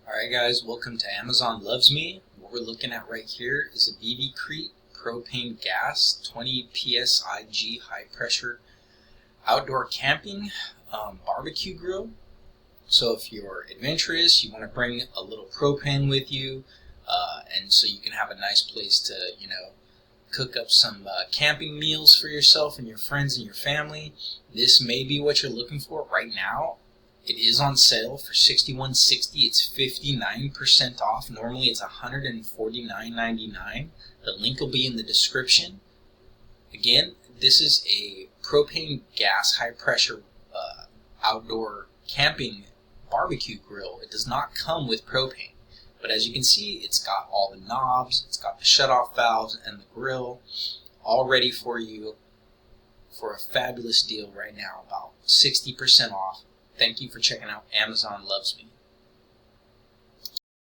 Alright guys, welcome to Amazon Loves Me. What we're looking at right here is a Vivicreate propane gas 20 psig high pressure outdoor camping barbecue grill. So if you're adventurous, you want to bring a little propane with you, and so you can have a nice place to, cook up some camping meals for yourself and your friends and your family. This may be what you're looking for right now. It is on sale for $61.60. It's 59% off. Normally it's $149.99. The link will be in the description. Again, this is a propane gas high pressure outdoor camping barbecue grill. It does not come with propane, but as you can see, it's got all the knobs, it's got the shutoff valves and the grill all ready for you for a fabulous deal right now, about 60% off. Thank you for checking out Amazon Loves Me.